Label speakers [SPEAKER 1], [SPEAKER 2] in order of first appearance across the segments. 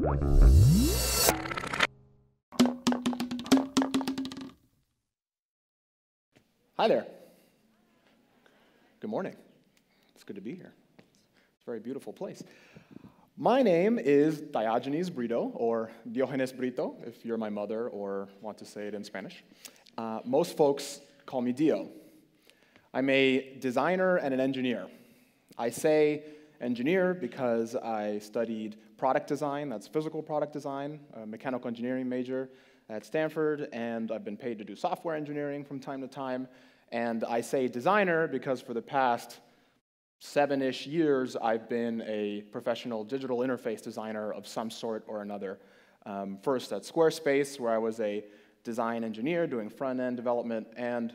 [SPEAKER 1] Hi there. Good morning. It's good to be here. It's a very beautiful place. My name is Diógenes Brito, or Diógenes Brito, if you're my mother or want to say it in Spanish. Most folks call me Dio. I'm a designer and an engineer. I say engineer because I studied product design, that's physical product design, a mechanical engineering major at Stanford, and I've been paid to do software engineering from time to time. And I say designer because for the past 7-ish years, I've been a professional digital interface designer of some sort or another. First at Squarespace, where I was a design engineer doing front-end development and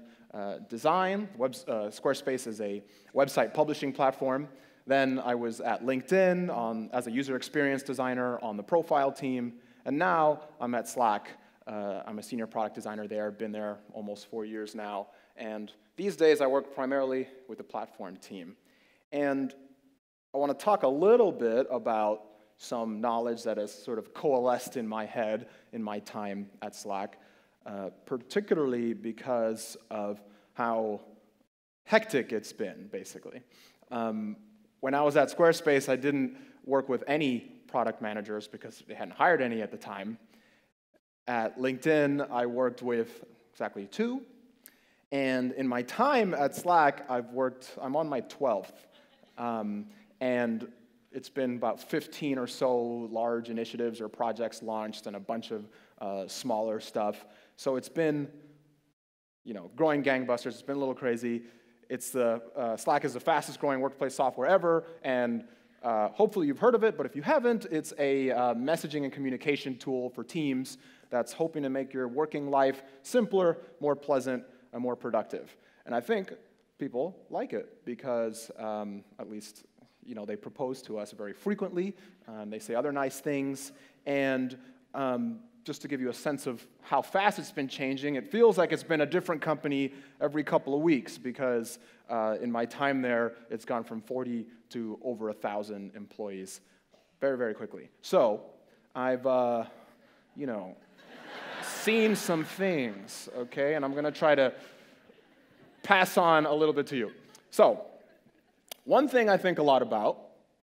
[SPEAKER 1] design. Squarespace is a website publishing platform. Then I was at LinkedIn as a user experience designer on the profile team. And now I'm at Slack. I'm a senior product designer there, been there almost 4 years now. And these days I work primarily with the platform team. And I want to talk a little bit about some knowledge that has sort of coalesced in my head in my time at Slack, particularly because of how hectic it's been, basically. When I was at Squarespace, I didn't work with any product managers because they hadn't hired any at the time. At LinkedIn, I worked with exactly 2. And in my time at Slack, I'm on my 12th. And it's been about 15 or so large initiatives or projects launched and a bunch of smaller stuff. So it's been, growing gangbusters. It's been a little crazy. Slack is the fastest growing workplace software ever, and hopefully you've heard of it, but if you haven't, it's a messaging and communication tool for teams that's hoping to make your working life simpler, more pleasant, and more productive. And I think people like it because, at least, they propose to us very frequently. They say other nice things. And just to give you a sense of how fast it's been changing, it feels like it's been a different company every couple of weeks because in my time there, it's gone from 40 to over 1,000 employees very, very quickly. So I've, seen some things, okay? And I'm going to try to pass on a little bit to you. So one thing I think a lot about,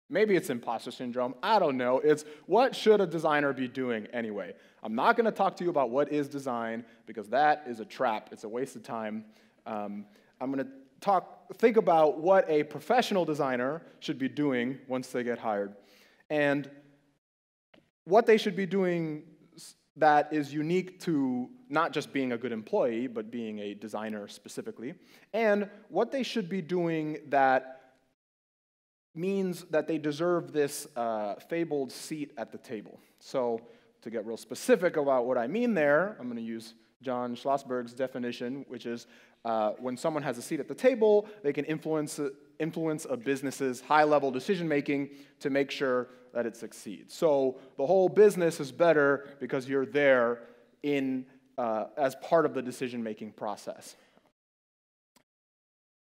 [SPEAKER 1] maybe it's imposter syndrome, I don't know, it's what should a designer be doing anyway? I'm not going to talk to you about what is design because that is a trap. It's a waste of time. I'm going to think about what a professional designer should be doing once they get hired and what they should be doing that is unique to not just being a good employee, but being a designer specifically, and what they should be doing that means that they deserve this fabled seat at the table. So to get real specific about what I mean there, I'm going to use John Schlossberg's definition, which is when someone has a seat at the table, they can influence a business's high-level decision-making to make sure that it succeeds. So the whole business is better because you're there as part of the decision-making process.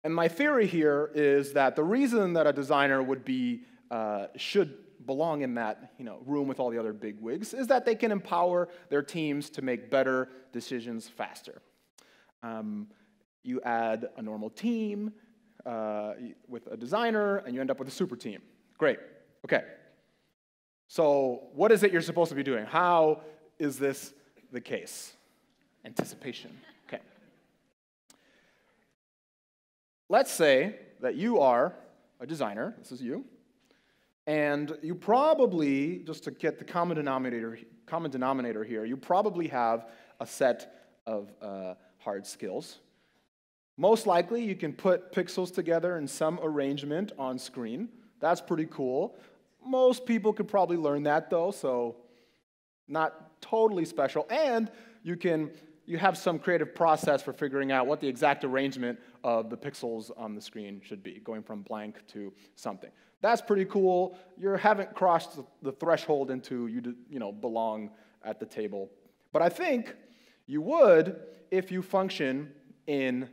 [SPEAKER 1] And my theory here is that the reason that a designer should belong in that room with all the other bigwigs is that they can empower their teams to make better decisions faster. You add a normal team with a designer, and you end up with a super team. Great. Okay. So what is it you're supposed to be doing? How is this the case? Anticipation. Okay. Let's say that you are a designer. This is you. And you probably, just to get the common denominator here, you probably have a set of hard skills. Most likely, you can put pixels together in some arrangement on screen. That's pretty cool. Most people could probably learn that, though, so not totally special. And you have some creative process for figuring out what the exact arrangement of the pixels on the screen should be, going from blank to something. That's pretty cool. You haven't crossed the threshold into you belong at the table. But I think you would if you function in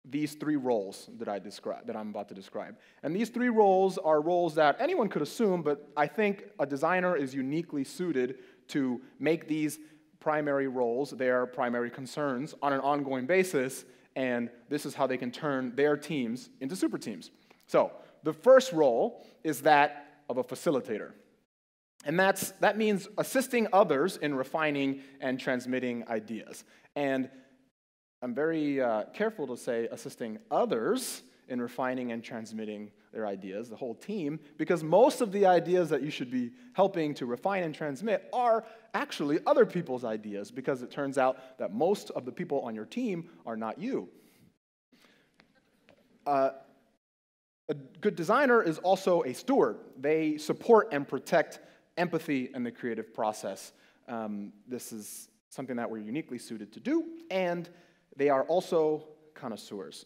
[SPEAKER 1] these three roles that I'm about to describe. And these three roles are roles that anyone could assume, but I think a designer is uniquely suited to make these primary roles their primary concerns on an ongoing basis, and this is how they can turn their teams into super teams. So the first role is that of a facilitator. And that means assisting others in refining and transmitting ideas. And I'm very careful to say assisting others in refining and transmitting their ideas, the whole team, because most of the ideas that you should be helping to refine and transmit are actually other people's ideas, because it turns out that most of the people on your team are not you. A good designer is also a steward. They support and protect empathy in the creative process. This is something that we're uniquely suited to do, and they are also connoisseurs,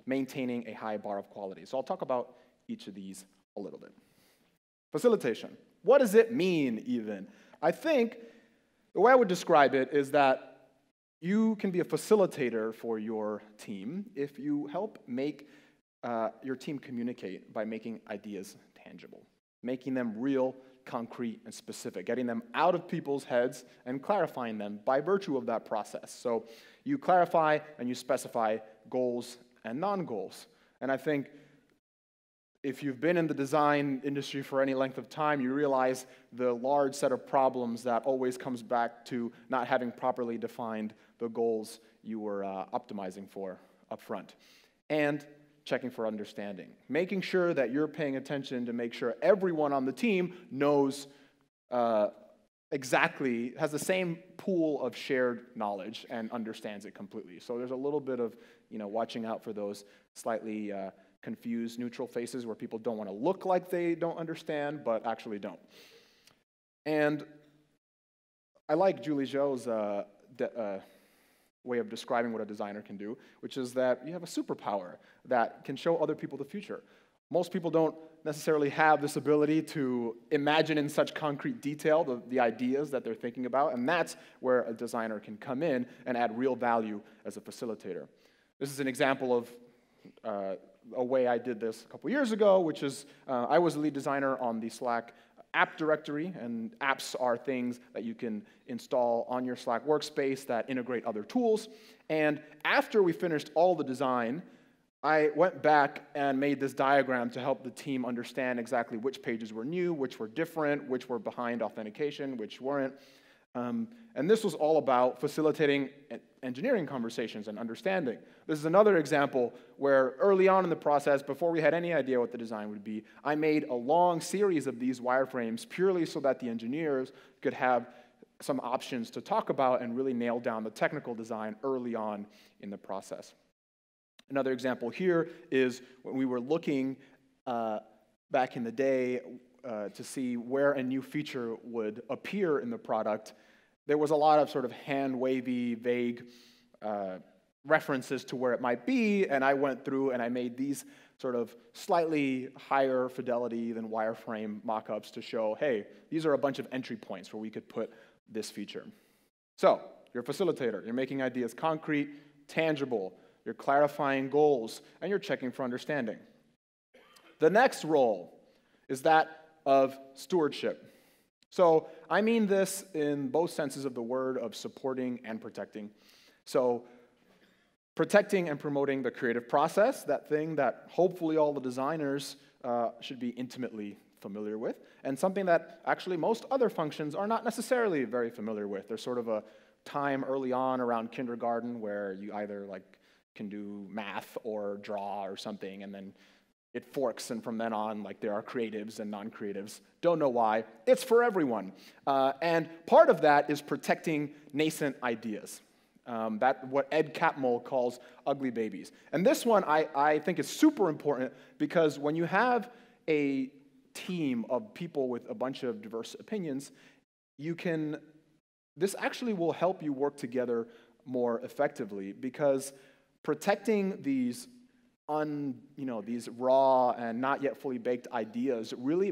[SPEAKER 1] maintaining a high bar of quality. So I'll talk about each of these a little bit. Facilitation. What does it mean, even? I think the way I would describe it is that you can be a facilitator for your team if you help make your team communicate by making ideas tangible, making them real, concrete, and specific, getting them out of people's heads and clarifying them by virtue of that process. So you clarify and you specify goals and non-goals. And I think if you've been in the design industry for any length of time, you realize the large set of problems that always comes back to not having properly defined the goals you were optimizing for up front. And checking for understanding, making sure that you're paying attention to make sure everyone on the team knows exactly, has the same pool of shared knowledge and understands it completely. So there's a little bit of, watching out for those slightly confused neutral faces where people don't want to look like they don't understand, but actually don't. And I like Julie Zhou's way of describing what a designer can do, which is that you have a superpower that can show other people the future. Most people don't necessarily have this ability to imagine in such concrete detail the ideas that they're thinking about, and that's where a designer can come in and add real value as a facilitator. This is an example of a way I did this a couple years ago, which is I was the lead designer on the Slack app directory, and apps are things that you can install on your Slack workspace that integrate other tools. And after we finished all the design, I went back and made this diagram to help the team understand exactly which pages were new, which were different, which were behind authentication, which weren't. And this was all about facilitating engineering conversations and understanding. This is another example where early on in the process, before we had any idea what the design would be, I made a long series of these wireframes purely so that the engineers could have some options to talk about and really nail down the technical design early on in the process. Another example here is when we were looking back in the day to see where a new feature would appear in the product. There was a lot of sort of hand-wavy, vague references to where it might be, and I went through and I made these sort of slightly higher fidelity than wireframe mock-ups to show, hey, these are a bunch of entry points where we could put this feature. So, you're a facilitator. You're making ideas concrete, tangible. You're clarifying goals, and you're checking for understanding. The next role is that of stewardship. So I mean this in both senses of the word of supporting and protecting. So protecting and promoting the creative process, that thing that hopefully all the designers should be intimately familiar with, and something that actually most other functions are not necessarily very familiar with. There's sort of a time early on around kindergarten where you either can do math or draw or something, and then it forks, and from then on, there are creatives and non-creatives. Don't know why. It's for everyone. And part of that is protecting nascent ideas. That what Ed Catmull calls ugly babies. And this one I think is super important because when you have a team of people with a bunch of diverse opinions, this actually will help you work together more effectively because protecting these raw and not yet fully baked ideas really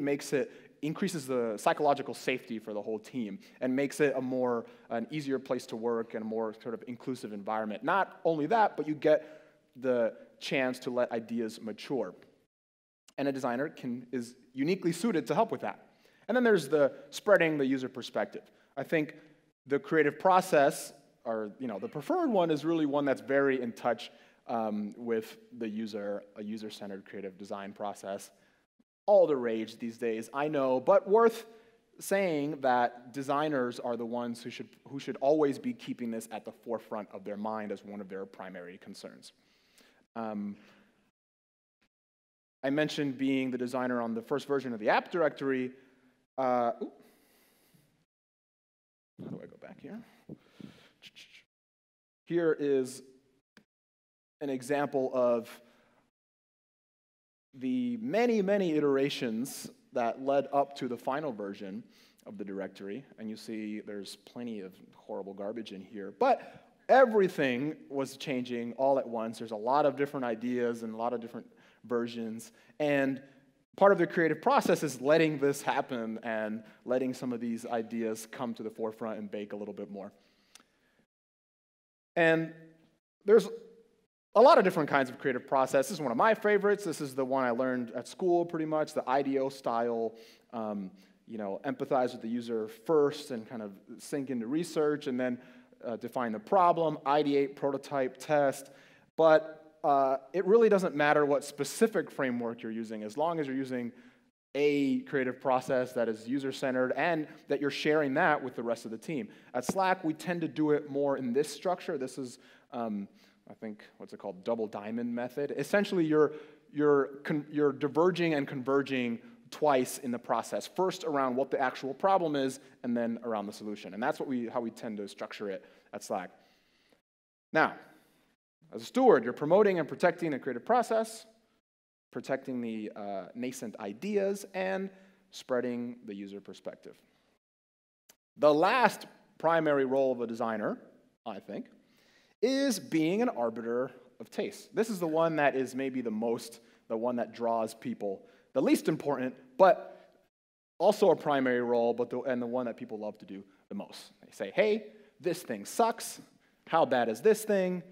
[SPEAKER 1] increases the psychological safety for the whole team and makes it an easier place to work and a more sort of inclusive environment. Not only that, but you get the chance to let ideas mature. And a designer is uniquely suited to help with that. And then there's the spreading the user perspective. I think the creative process, or the preferred one, is really one that's very in touch with the user, a user-centered creative design process. All the rage these days, I know, but worth saying that designers are the ones who should always be keeping this at the forefront of their mind as one of their primary concerns. I mentioned being the designer on the first version of the app directory. How do I go back here? Here is an example of the many, many iterations that led up to the final version of the directory. And you see there's plenty of horrible garbage in here. But everything was changing all at once. There's a lot of different ideas and a lot of different versions. And part of the creative process is letting this happen and letting some of these ideas come to the forefront and bake a little bit more. And there's a lot of different kinds of creative process. This is one of my favorites. This is the one I learned at school pretty much, the IDEO style, empathize with the user first and kind of sink into research and then define the problem, ideate, prototype, test. But it really doesn't matter what specific framework you're using, as long as you're using a creative process that is user-centered and that you're sharing that with the rest of the team. At Slack, we tend to do it more in this structure. This is, I think, what's it called, double diamond method. Essentially, you're diverging and converging twice in the process. First around what the actual problem is, and then around the solution. And that's how we tend to structure it at Slack. Now, as a steward, you're promoting and protecting a creative process, protecting the nascent ideas, and spreading the user perspective. The last primary role of a designer, I think, is being an arbiter of taste. This is the one that is maybe the one that draws people, the least important, but also a primary role, and the one that people love to do the most. They say, hey, this thing sucks. How bad is this thing?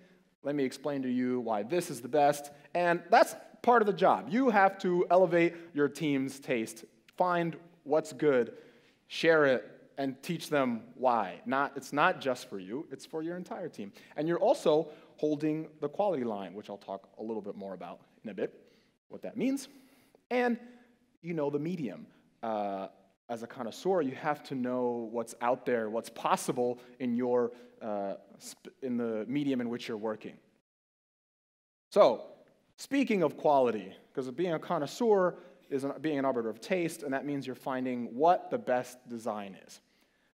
[SPEAKER 1] Let me explain to you why this is the best. And that's part of the job. You have to elevate your team's taste, find what's good, share it, and teach them why. It's not just for you, it's for your entire team. And you're also holding the quality line, which I'll talk a little bit more about in a bit, what that means. And the medium. As a connoisseur, you have to know what's out there, what's possible in in the medium in which you're working. So, speaking of quality, because being a connoisseur is being an arbiter of taste, and that means you're finding what the best design is.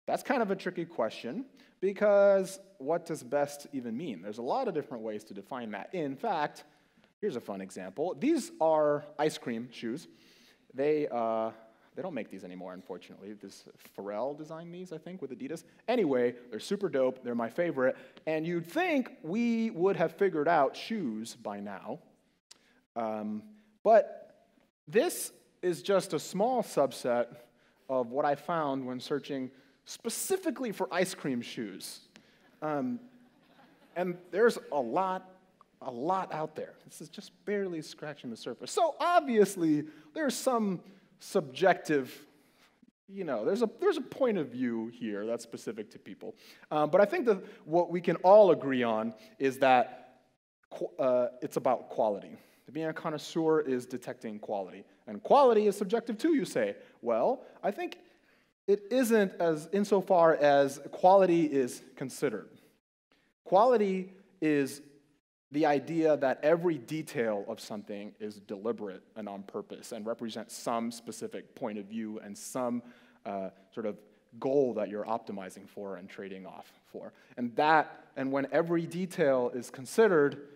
[SPEAKER 1] That's kind of a tricky question, because what does best even mean? There's a lot of different ways to define that. In fact, here's a fun example. These are ice cream shoes. They don't make these anymore, unfortunately. This Pharrell designed these, I think, with Adidas. Anyway, they're super dope. They're my favorite. And you'd think we would have figured out shoes by now. But this is just a small subset of what I found when searching specifically for ice cream shoes. And there's a lot out there. This is just barely scratching the surface. So obviously, there's some subjective, there's a point of view here that's specific to people. But I think that what we can all agree on is that it's about quality. Being a connoisseur is detecting quality. And quality is subjective too, you say. Well, I think it isn't insofar as quality is considered. Quality is the idea that every detail of something is deliberate and on purpose and represents some specific point of view and some sort of goal that you're optimizing for and trading off for. And when every detail is considered,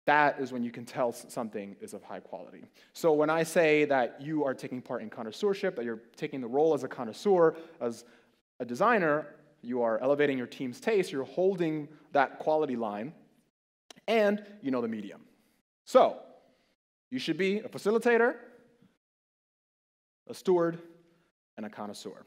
[SPEAKER 1] that is when you can tell something is of high quality. So when I say that you are taking part in connoisseurship, that you're taking the role as a connoisseur, as a designer, you are elevating your team's taste, you're holding that quality line, and you know the medium. So, you should be a facilitator, a steward, and a connoisseur.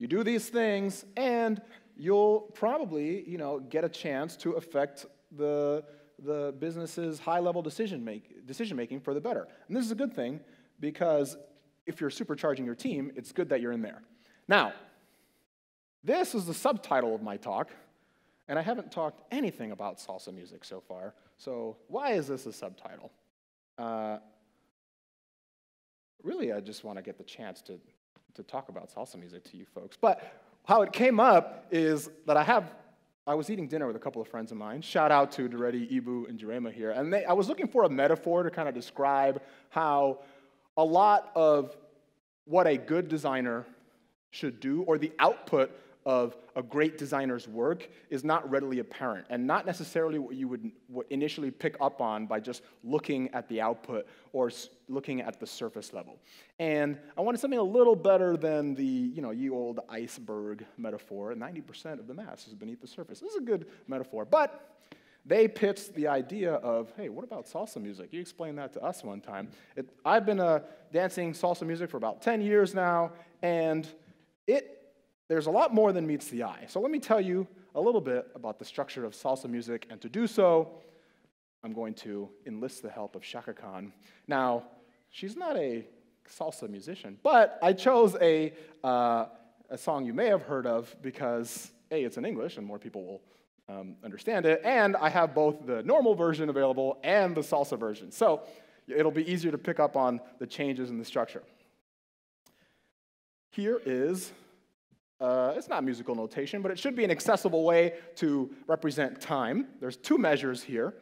[SPEAKER 1] You do these things, and you'll probably, get a chance to affect the the business's high-level decision-making for the better. And this is a good thing because if you're supercharging your team, it's good that you're in there. Now, this is the subtitle of my talk, and I haven't talked anything about salsa music so far, so why is this a subtitle? Really, I just want to get the chance to talk about salsa music to you folks. But how it came up is that I was eating dinner with a couple of friends of mine. Shout out to Dureti, Ibu, and Jurema here. And I was looking for a metaphor to kind of describe how a lot of what a good designer should do, or the output of a great designer's work, is not readily apparent, and not necessarily what you would initially pick up on by just looking at the output or looking at the surface level. And I wanted something a little better than the, ye old iceberg metaphor. 90% of the mass is beneath the surface. This is a good metaphor, but they pitched the idea of, hey, what about salsa music? You explained that to us one time. I've been dancing salsa music for about 10 years now, and there's a lot more than meets the eye. So let me tell you a little bit about the structure of salsa music, and to do so, I'm going to enlist the help of Shaka Khan. Now, she's not a salsa musician, but I chose a song you may have heard of because, A, it's in English, and more people will understand it, and I have both the normal version available and the salsa version. So it'll be easier to pick up on the changes in the structure. Here is it's not musical notation, but it should be an accessible way to represent time. There's two measures here,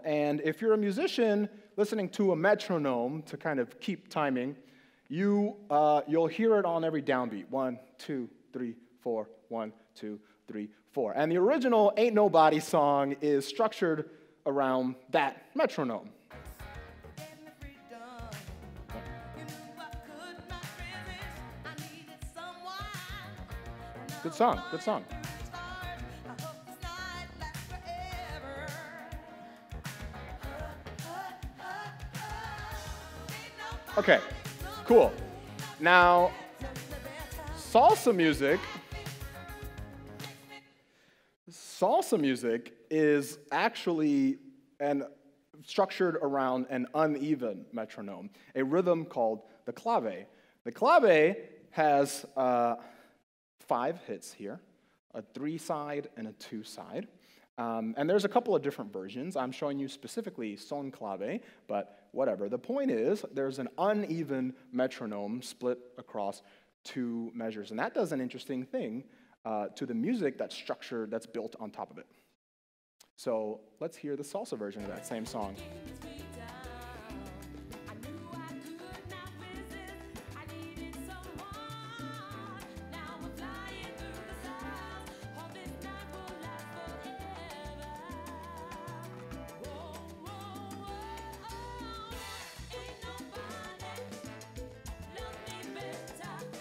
[SPEAKER 1] and if you're a musician listening to a metronome to kind of keep timing, you'll hear it on every downbeat. 1, 2, 3, 4, 1, 2, 3, 4. And the original Ain't Nobody song is structured around that metronome. Good song, good song. Okay, cool. Now, salsa music is actually structured around an uneven metronome, a rhythm called the clave. The clave has 5 hits here, a 3-side and a 2-side. And there's a couple of different versions. I'm showing you specifically son clave, but whatever. The point is, there's an uneven metronome split across 2 measures. And that does an interesting thing to the music that's built on top of it. So let's hear the salsa version of that same song.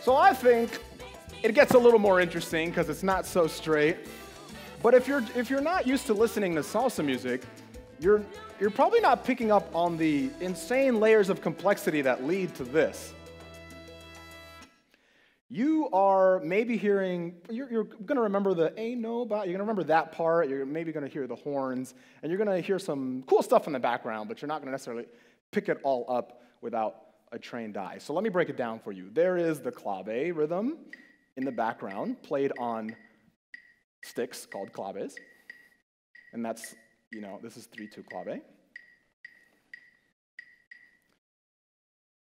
[SPEAKER 1] So I think it gets a little more interesting because it's not so straight. But if you're not used to listening to salsa music, you're probably not picking up on the insane layers of complexity that lead to this. You are maybe hearing, you're going to remember the ain't nobody, you're going to remember that part, you're maybe going to hear the horns, and you're going to hear some cool stuff in the background, but you're not going to necessarily pick it all up without a trained eye. So let me break it down for you. There is the clave rhythm in the background, played on sticks called claves. And that's, this is 3/2 clave.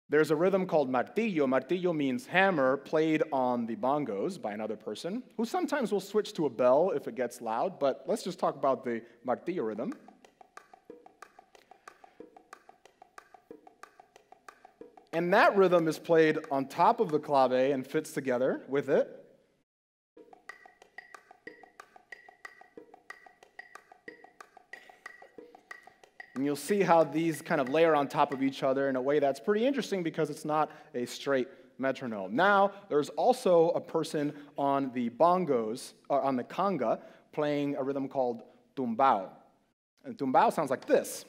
[SPEAKER 1] There's a rhythm called martillo. Martillo means hammer, played on the bongos by another person, who sometimes will switch to a bell if it gets loud, but let's just talk about the martillo rhythm. And that rhythm is played on top of the clave and fits together with it. And you'll see how these kind of layer on top of each other in a way that's pretty interesting because it's not a straight metronome. Now, there's also a person on the bongos, or on the conga, playing a rhythm called tumbao. And tumbao sounds like this.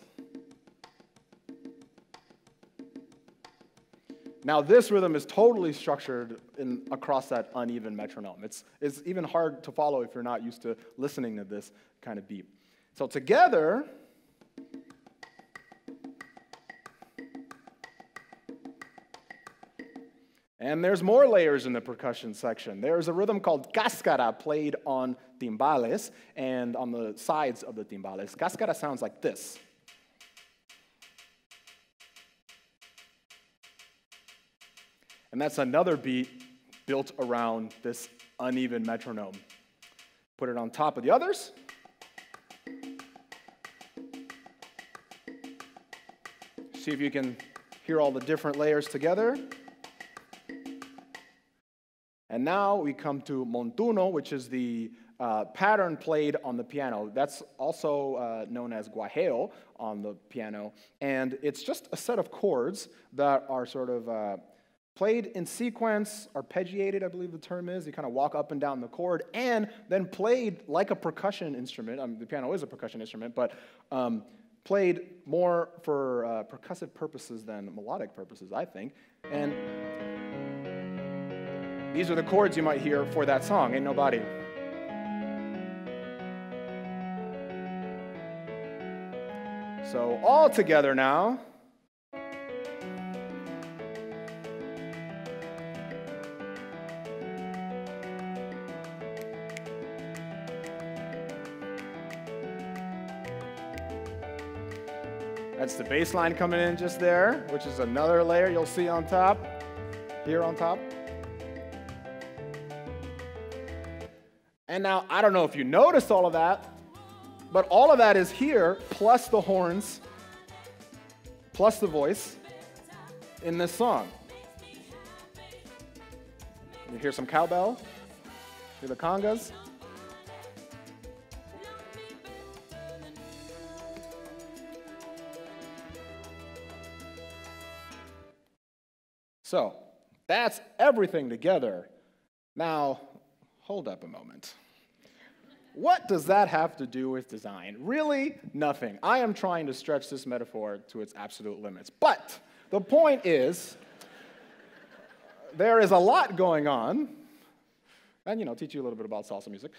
[SPEAKER 1] Now, this rhythm is totally structured across that uneven metronome. It's even hard to follow if you're not used to listening to this kind of beat. So together, and there's more layers in the percussion section. There's a rhythm called cáscara played on timbales and on the sides of the timbales. Cáscara sounds like this. And that's another beat built around this uneven metronome. Put it on top of the others. See if you can hear all the different layers together. And now we come to Montuno, which is the pattern played on the piano. That's also known as guajeo on the piano. And it's just a set of chords that are sort of played in sequence, arpeggiated, I believe the term is. You kind of walk up and down the chord, and then played like a percussion instrument. I mean, the piano is a percussion instrument, but played more for percussive purposes than melodic purposes, I think. And these are the chords you might hear for that song, Ain't Nobody. So all together now. That's the bass line coming in just there, which is another layer you'll see on top, here on top. And now, I don't know if you noticed all of that, but all of that is here, plus the horns, plus the voice in this song. You hear some cowbell, hear the congas. So, that's everything together. Now, hold up a moment. What does that have to do with design? Really, nothing. I am trying to stretch this metaphor to its absolute limits. But the point is, there is a lot going on, and teach you a little bit about salsa music.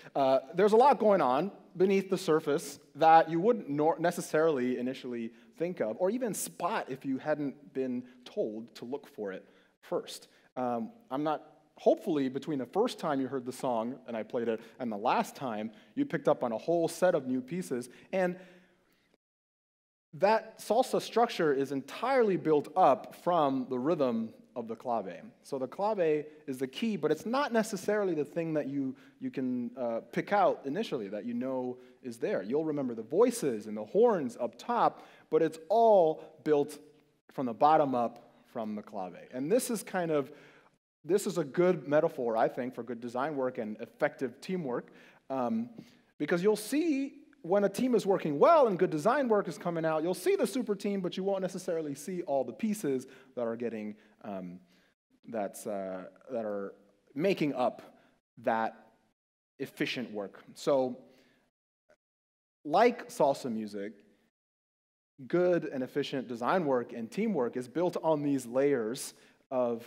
[SPEAKER 1] There's a lot going on beneath the surface that you wouldn't necessarily initially think of, or even spot if you hadn't been told to look for it first. Hopefully, between the first time you heard the song and I played it and the last time, you picked up on a whole set of new pieces. And that salsa structure is entirely built up from the rhythm of the clave. So the clave is the key, but it's not necessarily the thing that you can pick out initially, that you know is there. You'll remember the voices and the horns up top, but it's all built from the bottom up from the clave. And this is a good metaphor, I think, for good design work and effective teamwork, because you'll see when a team is working well and good design work is coming out, you'll see the super team, but you won't necessarily see all the pieces that are getting that are making up that efficient work. So, like salsa music, good and efficient design work and teamwork is built on these layers of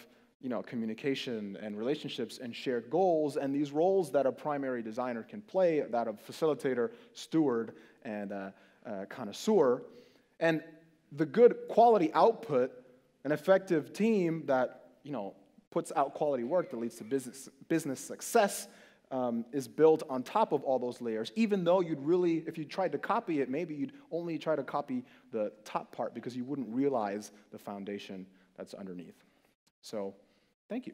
[SPEAKER 1] communication and relationships and shared goals, and these roles that a primary designer can play, that of facilitator, steward, and connoisseur. And the good quality output, an effective team that puts out quality work that leads to business success, is built on top of all those layers, even though if you tried to copy it, maybe you'd only try to copy the top part because you wouldn't realize the foundation that's underneath. So, thank you.